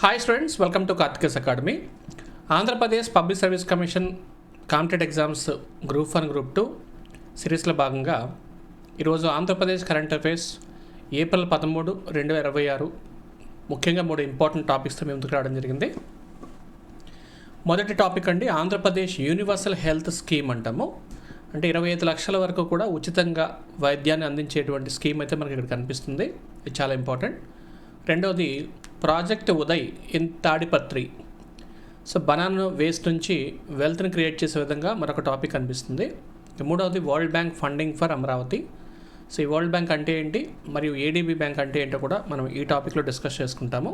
Hi students, welcome to Karthikes academy. Andhra Pradesh public service commission competitive exams group 1 group 2 సిరీస్లో భాగంగా ఈరోజు Andhra Pradesh current affairs April 13, 2026 ముఖ్యంగా 3 important టాపిక్స్తో మేము ముందుకు రావడం జరిగింది. మొదటి టాపిక్ అండి, ఆంధ్రప్రదేశ్ యూనివర్సల్ హెల్త్ స్కీమ్ అంటాము. అంటే 25 లక్షల వరకు కూడా ఉచితంగా వైద్యాన్ని అందించేటువంటి స్కీమ్ అయితే మనకి ఇక్కడ కనిపిస్తుంది. ఇది చాలా ఇంపార్టెంట్. రెండవది project Uday in Tadipatri. So banana waste నుంచి వెల్త్ని క్రియేట్ చేసే విధంగా మరొక టాపిక్ కనిపిస్తుంది. మూడవది world Bank funding for Amaravati. So ఈ వరల్డ్ బ్యాంక్ అంటే ఏంటి మరియు ఏడీబీ బ్యాంక్ అంటే ఏంటో కూడా మనం ఈ టాపిక్లో డిస్కస్ చేసుకుంటాము.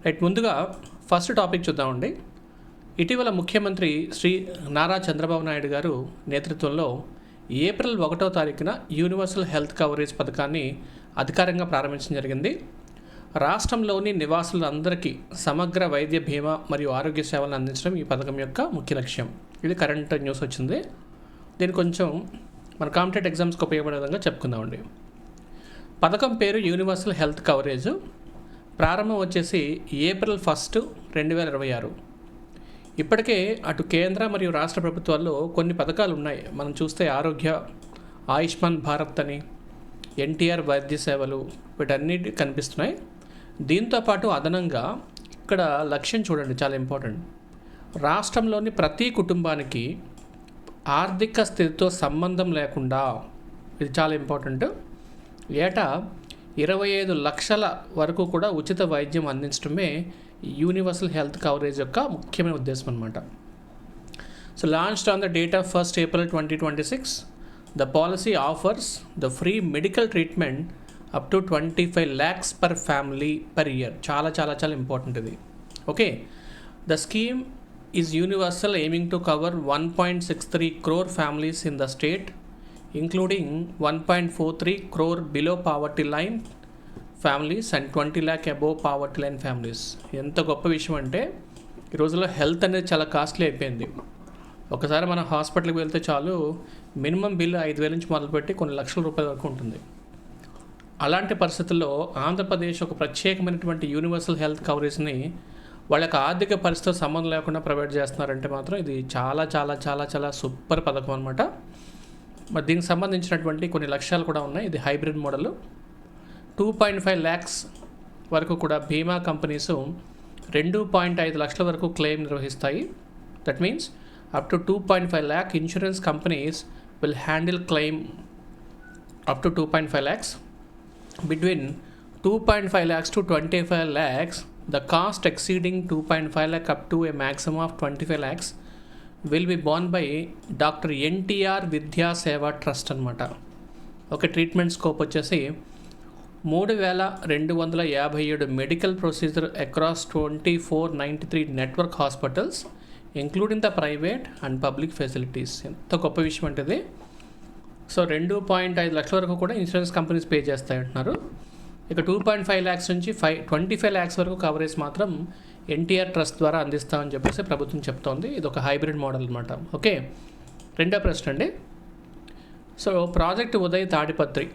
రైట్, ముందుగా ఫస్ట్ టాపిక్ చూద్దామండి. ఇటీవల ముఖ్యమంత్రి శ్రీ నారా చంద్రబాబు నాయుడు గారు నేతృత్వంలో ఏప్రిల్ 1వ తారీఖున యూనివర్సల్ హెల్త్ కవరేజ్ పథకాన్ని అధికారికంగా ప్రారంభించడం జరిగింది. రాష్ట్రంలోని నివాసులందరికీ సమగ్ర వైద్య బీమా మరియు ఆరోగ్య సేవలను అందించడం ఈ పథకం యొక్క ముఖ్య లక్ష్యం. ఇది కరెంట్ న్యూస్ వచ్చింది. దీన్ని కొంచెం మన కాంపిటేటివ్ ఎగ్జామ్స్కి ఉపయోగపడే విధంగా చెప్పుకుందామండి. పథకం పేరు యూనివర్సల్ హెల్త్ కవరేజ్. ప్రారంభం వచ్చేసి ఏప్రిల్ 1, 2026. ఇప్పటికే అటు కేంద్ర మరియు రాష్ట్ర ప్రభుత్వాల్లో కొన్ని పథకాలు ఉన్నాయి. మనం చూస్తే ఆయుష్మాన్ భారత్ అని, ఎన్టీఆర్ వైద్య సేవలు, వీటన్నిటి కనిపిస్తున్నాయి. దీంతోపాటు అదనంగా ఇక్కడ లక్ష్యం చూడండి, చాలా ఇంపార్టెంట్. రాష్ట్రంలోని ప్రతి కుటుంబానికి ఆర్థిక స్థితితో సంబంధం లేకుండా, ఇది చాలా ఇంపార్టెంట్, ఏటా 25 లక్షల వరకు కూడా ఉచిత వైద్యం అందించడమే యూనివర్సల్ హెల్త్ కవరేజ్ యొక్క ముఖ్యమైన ఉద్దేశం అన్నమాట. So launched on the date of 1st April 2026, the policy offers the free medical treatment up to 25 lakhs per family per year. చాలా ఇంపార్టెంట్ ఇది. Okay, the scheme is universal, aiming to cover 1.63 crore families in the state, including 1.43 crore below poverty line families and 20 lakh above poverty line families. ఎంత గొప్ప విషయం అంటే ఈ రోజుల్లో health అనేది చాలా కాస్ట్లీ అయిపోయింది. ఒకసారి మనం హాస్పిటల్కి వెళ్తే చాలు, మినిమం బిల్లు 5,000 నుంచి మొదలుపెట్టి కొన్ని లక్షల రూపాయల వరకు ఉంటుంది. అలాంటి పరిస్థితుల్లో ఆంధ్రప్రదేశ్ ఒక ప్రత్యేకమైనటువంటి యూనివర్సల్ హెల్త్ కవరేజ్ని వాళ్ళ యొక్క ఆర్థిక పరిస్థితితో సంబంధం లేకుండా ప్రొవైడ్ చేస్తున్నారంటే మాత్రం ఇది చాలా సూపర్ పథకం అనమాట. మరి దీనికి సంబంధించినటువంటి కొన్ని లక్ష్యాలు కూడా ఉన్నాయి. ఇది హైబ్రిడ్ మోడల్. 2.5 lakhs వరకు కూడా బీమా కంపెనీస్ 2.5 లక్షల వరకు క్లెయిమ్ నిర్వహిస్తాయి. That means up to 2.5 lakh insurance companies will handle claim up to 2.5 lakhs. Between 2.5 lakhs to 25 lakhs, the cost exceeding 2.5 lakh up to a maximum of 25 lakhs will be borne by Dr. NTR Vidya Seva Trust అనమాట. ఒక treatment scope వచ్చేసి 3,257 medical procedure across 2493 network hospitals including the private and public facilities. ఎంత గొప్ప విషయం అంటే ఇది. So 2.5 లక్షల వరకు కూడా ఇన్సూరెన్స్ కంపెనీస్ పే చేస్తాయి అంటున్నారు. ఇక 2.5 lakhs నుంచి 25 lakhs వరకు కవరేజ్ మాత్రం ఎన్టీఆర్ ట్రస్ట్ ద్వారా అందిస్తామని చెప్పేసి ప్రభుత్వం చెప్తోంది. ఇది ఒక హైబ్రిడ్ మోడల్ అనమాట. ఓకే, రెండో ప్రశ్న అండి. సో ప్రాజెక్ట్ ఉదయ్ తాడిపత్రి,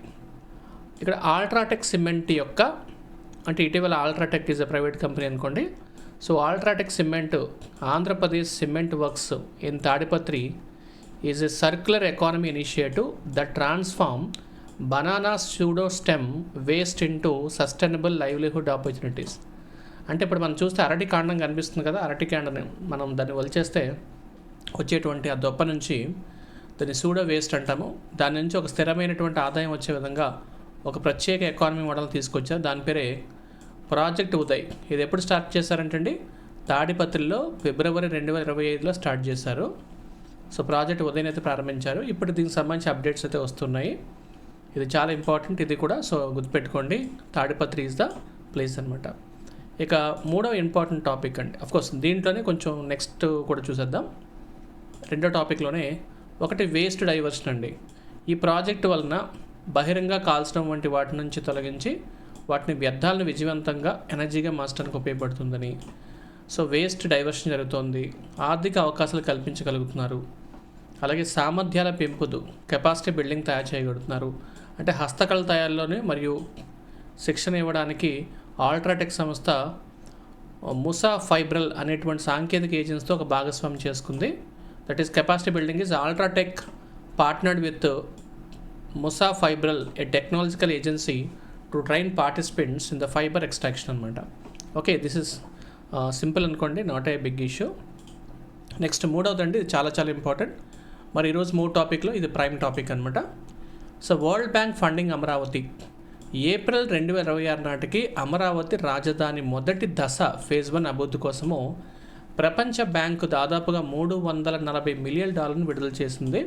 ఇక్కడ అల్ట్రాటెక్ సిమెంట్ యొక్క, అంటే ఇటీవల UltraTech is a private company అనుకోండి. So UltraTech cement Andhra Pradesh cement works in Tadipatri is a circular economy initiative that transform banana pseudo stem waste into sustainable livelihood opportunities. అంటే ఇప్పుడు మనం చూస్తే అరటి కాండం కనిపిస్తుంది కదా, అరటి కాండని మనం దాన్ని వలిచేస్తే వచ్చేటువంటి ఆ దొప్ప నుంచి దాన్ని సూడో వేస్ట్ అంటాము. దాని నుంచి ఒక స్థిరమైనటువంటి ఆదాయం వచ్చే విధంగా ఒక ప్రత్యేక ఎకానమీ మోడల్ తీసుకొచ్చారు. దాని పేరే ప్రాజెక్ట్ ఉదయ్. ఇది ఎప్పుడు స్టార్ట్ చేశారంటండి? తాడిపత్రిలో February 2025లో స్టార్ట్ చేశారు. సో ప్రాజెక్ట్ ఉదయ్ అయితే ప్రారంభించారు. ఇప్పుడు దీనికి సంబంధించి అప్డేట్స్ అయితే వస్తున్నాయి. ఇది చాలా ఇంపార్టెంట్ ఇది కూడా. సో గుర్తుపెట్టుకోండి, తాడిపత్రి ఈజ్ ద ప్లేస్ అనమాట. ఇక మూడవ ఇంపార్టెంట్ టాపిక్ అండి, అఫ్కోర్స్ దీంట్లోనే కొంచెం నెక్స్ట్ కూడా చూసేద్దాం. రెండో టాపిక్లోనే ఒకటి వేస్ట్ డైవర్షన్ అండి. ఈ ప్రాజెక్ట్ వలన బహిరంగ కాల్చడం వంటి వాటి నుంచి తొలగించి వాటిని వ్యర్థాలను విజయవంతంగా ఎనర్జీగా మార్చడానికి ఉపయోగపడుతుందని. సో వేస్ట్ డైవర్షన్ జరుగుతోంది, ఆర్థిక అవకాశాలు కల్పించగలుగుతున్నారు. అలాగే సామర్థ్యాల పెంపుదు, కెపాసిటీ బిల్డింగ్ తయారు చేయగలుగుతున్నారు. అంటే హస్తకళ తయారీలోనే మరియు శిక్షణ ఇవ్వడానికి అల్ట్రాటెక్ సంస్థ ముసా ఫైబ్రల్ అనేటువంటి సాంకేతిక ఏజెన్సీతో ఒక భాగస్వామ్యం చేసుకుంది. That is capacity building is UltraTech partnered with Musa Fibral, a technological agency to train participants in the fibre extraction అనమాట. ఓకే, దిస్ ఇస్ సింపుల్ అనుకోండి, not a big issue. Next మూడవదండి, ఇది చాలా చాలా ఇంపార్టెంట్. మరి ఈరోజు 3 టాపిక్లో ఇది ప్రైమ్ టాపిక్ అనమాట. So World Bank funding Amaravati. April 2026 నాటికి అమరావతి రాజధాని మొదటి దశ ఫేజ్ 1 అభివృద్ధి కోసము ప్రపంచ బ్యాంకు దాదాపుగా $340 మిలియన్ విడుదల చేసింది.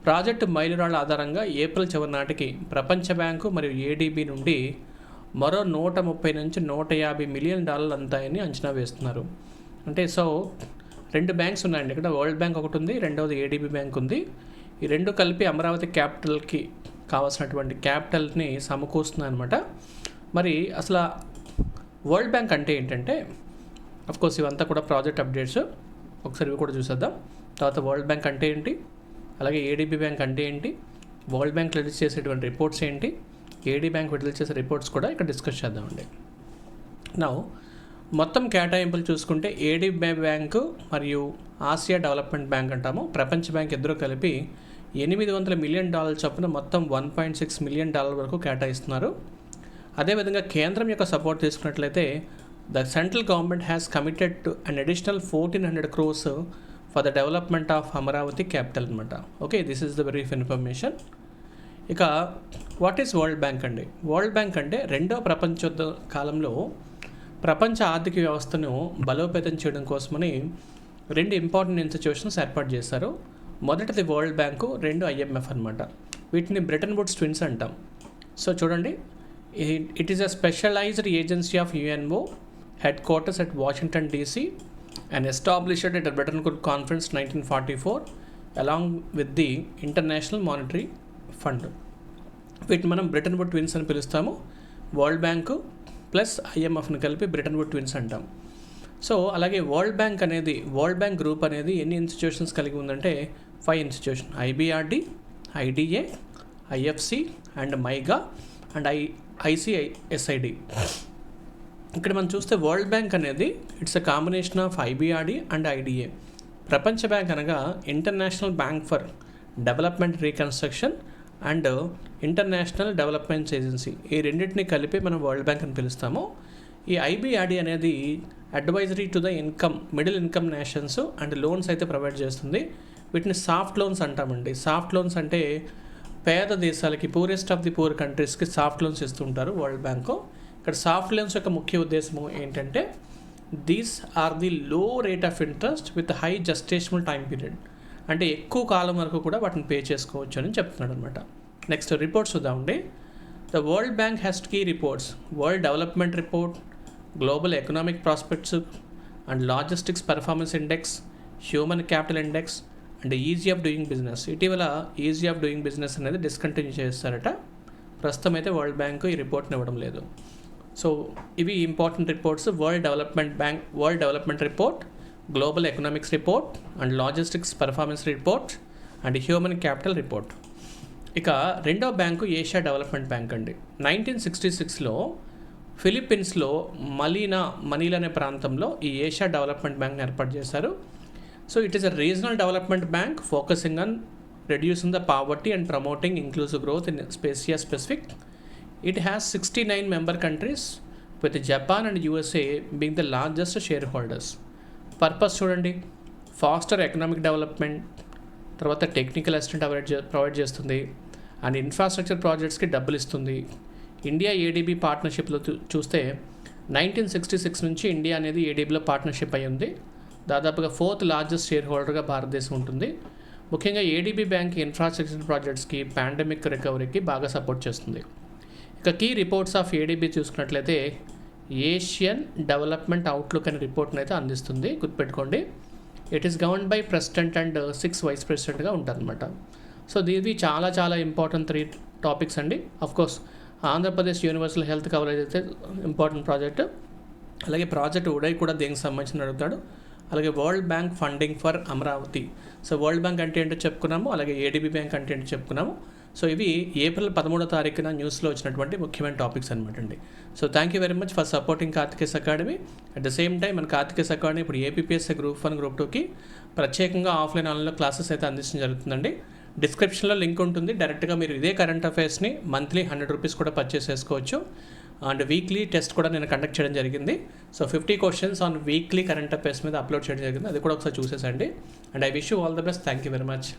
ప్రాజెక్టు మైలురాళ్ల ఆధారంగా ఏప్రిల్ చివరి నాటికి ప్రపంచ బ్యాంకు మరియు ఏడీబీ నుండి మరో 130 నుంచి $150 మిలియన్ అంతాయని అంచనా వేస్తున్నారు. అంటే సో 2 బ్యాంక్స్ ఉన్నాయండి ఇక్కడ. వరల్డ్ బ్యాంక్ ఒకటి ఉంది, రెండవది ఏడీబీ బ్యాంక్ ఉంది. ఈ 2 కలిపి అమరావతి క్యాపిటల్కి కావాల్సినటువంటి క్యాపిటల్ని సమకూరుస్తున్నాయి అనమాట. మరి అసలు వరల్డ్ బ్యాంక్ అంటే ఏంటంటే, అఫ్కోర్స్ ఇవంతా కూడా ప్రాజెక్ట్ అప్డేట్స్, ఒకసారి ఇవి కూడా చూసేద్దాం. తర్వాత వరల్డ్ బ్యాంక్ అంటే ఏంటి, అలాగే ఏడీబీ బ్యాంక్ అంటే ఏంటి, వరల్డ్ బ్యాంక్ రిలీజ్ చేసేటువంటి రిపోర్ట్స్ ఏంటి, ఏడీ బ్యాంక్ విడుదల చేసే రిపోర్ట్స్ కూడా ఇక్కడ డిస్కస్ చేద్దామండి. నా మొత్తం కేటాయింపులు చూసుకుంటే ఏడీబీ బ్యాంకు మరియు ఆసియా డెవలప్మెంట్ బ్యాంక్ అంటాము, ప్రపంచ బ్యాంక్ ఇద్దరు కలిపి $800 మిలియన్ చొప్పున మొత్తం $1.6 మిలియన్ వరకు కేటాయిస్తున్నారు. అదేవిధంగా కేంద్రం యొక్క సపోర్ట్ తీసుకున్నట్లయితే the central government has committed to an additional 1,400 crores for the development of Amaravati capital అనమాట. Okay, this is the brief information. ఇక వాట్ ఈస్ వరల్డ్ బ్యాంక్ అండి? వరల్డ్ బ్యాంక్ అంటే 2వ ప్రపంచ యుద్ధ కాలంలో ప్రపంచ ఆర్థిక వ్యవస్థను బలోపేతం చేయడం కోసమని 2 ఇంపార్టెంట్ ఇన్స్టిట్యూషన్స్ ఏర్పాటు చేశారు. మొదటిది వరల్డ్ బ్యాంకు, 2 IMF అనమాట. వీటిని బ్రెటన్ వుడ్స్ ట్విన్స్ అంటాం. సో చూడండి, it is a specialized agency of UNO, headquarters at Washington DC and established at the Bretton Woods Conference 1944 along with the International Monetary Fund. వీటిని మనం Bretton Wood twins అని పిలుస్తాము. World bank plus IMFని కలిపి Bretton Wood twins అంటాం. So అలాగే World Bank group అనేది ఎన్ని ఇన్స్టిట్యూషన్స్ కలిగి ఉందంటే 5 institution: IBRD, IDA, IFC and MIGA and ICSID. ఇక్కడ మనం చూస్తే వరల్డ్ బ్యాంక్ అనేది it's a combination of IBRD and IDA. ప్రపంచ బ్యాంక్ అనగా international bank for development reconstruction and international development agency. ఈ రెండింటిని కలిపి మనం వరల్డ్ బ్యాంక్ అని పిలుస్తాము. ఈ IBRD అనేది advisory to the middle income nations and loans అయితే ప్రొవైడ్ చేస్తుంది. వీటిని సాఫ్ట్ లోన్స్ అంటామండి. సాఫ్ట్ లోన్స్ అంటే పేద దేశాలకి, పూరెస్ట్ ఆఫ్ ది పూర్ కంట్రీస్కి సాఫ్ట్ లోన్స్ ఇస్తుంటారు వరల్డ్ బ్యాంకు. ఇక్కడ సాఫ్ట్ లోన్స్ యొక్క ముఖ్య ఉద్దేశము ఏంటంటే these are the low rate of interest with high gestational time period. అంటే ఎక్కువ కాలం వరకు కూడా వాటిని పే చేసుకోవచ్చు అని చెప్తున్నాడు అనమాట. నెక్స్ట్ రిపోర్ట్స్ చూద్దామండి. The world bank has key reports: world development report, global economic prospects and logistics performance index, human capital index and ease of doing business. ఇటీవల ఈజీ ఆఫ్ డూయింగ్ బిజినెస్ అనేది discontinue చేస్తారట. ప్రస్తుతం అయితే world bank ఈ రిపోర్ట్ని ఇవ్వడం లేదు. So ఇవి important reports: world development report, global economics report and logistics performance report and human capital report. ఇక 2వ బ్యాంకు ఏషియా డెవలప్మెంట్ బ్యాంక్ అండి. 1966లో ఫిలిప్పీన్స్లో మనీలా అనే ప్రాంతంలో ఈ ఏషియా డెవలప్మెంట్ బ్యాంక్ని ఏర్పాటు చేశారు. So it is a regional development bank focusing on reducing the poverty and promoting inclusive growth in Asia Pacific. It has 69 member countries with Japan and USA being the largest shareholders. Purpose చూడండి, faster economic development, తర్వాత technical assistant provide చేస్తుంది and infrastructure ప్రాజెక్ట్స్కి డబ్బులు ఇస్తుంది. India ADB పార్ట్నర్షిప్లో చూస్తే 1966 నుంచి India అనేది ఏడీబీలో partnership అయి ఉంది. దాదాపుగా 4th లార్జెస్ట్ షేర్ హోల్డర్గా భారతదేశం ఉంటుంది. ముఖ్యంగా ఏడీబీ బ్యాంక్ ఇన్ఫ్రాస్ట్రక్చర్ ప్రాజెక్ట్స్కి, పాండమిక్ రికవరీకి బాగా సపోర్ట్ చేస్తుంది. ఇక కీ రిపోర్ట్స్ ఆఫ్ ఏడీబీ చూసుకున్నట్లయితే ఏషియన్ డెవలప్మెంట్ అవుట్లుక్ అనే రిపోర్ట్ని అయితే అందిస్తుంది. గుర్తుపెట్టుకోండి, it is govern by president and 6 vice ప్రెసిడెంట్గా ఉంటారనమాట. సో దీనివి చాలా చాలా ఇంపార్టెంట్ 3 టాపిక్స్ అండి. Of course Andhra Pradesh universal health coverage అయితే ఇంపార్టెంట్ ప్రాజెక్ట్. అలాగే ప్రాజెక్ట్ ఉడయ్ కూడా దేనికి సంబంధించిన అడుగుతాడు. అలాగే World Bank funding for Amaravati. So World Bank అంటే ఏంటో చెప్పుకున్నాము, అలాగే ఏడీబీ బ్యాంక్ అంటే ఏంటో చెప్పుకున్నాము. సో ఇవి ఏప్రిల్ 13వ తారీఖున న్యూస్లో వచ్చినటువంటి ముఖ్యమైన టాపిక్స్ అనమాట అండి. So thank you very much for supporting Karthikeya's academy. At the same time మన కార్తికేస్ అకాడమీ ఇప్పుడు ఏపీఎస్సీ గ్రూప్ 1 గ్రూప్ 2కి ప్రత్యేకంగా ఆన్లైన్లో క్లాసెస్ అయితే అందించడం జరుగుతుందండి. డిస్క్రిప్షన్లో లింక్ ఉంటుంది. డైరెక్ట్గా మీరు ఇదే కరెంట్ అఫైర్స్ని మంత్లీ 100 రూపీస్ కూడా పర్చేస్ చేసుకోవచ్చు. అండ్ వీక్లీ టెస్ట్ కూడా నేను కండక్ట్ చేయడం జరిగింది. So 50 questions on weekly current affairs మీద అప్లోడ్ చేయడం జరిగింది. అది కూడా ఒకసారి చూసేసండి. And I wish you all the best. Thank you very much.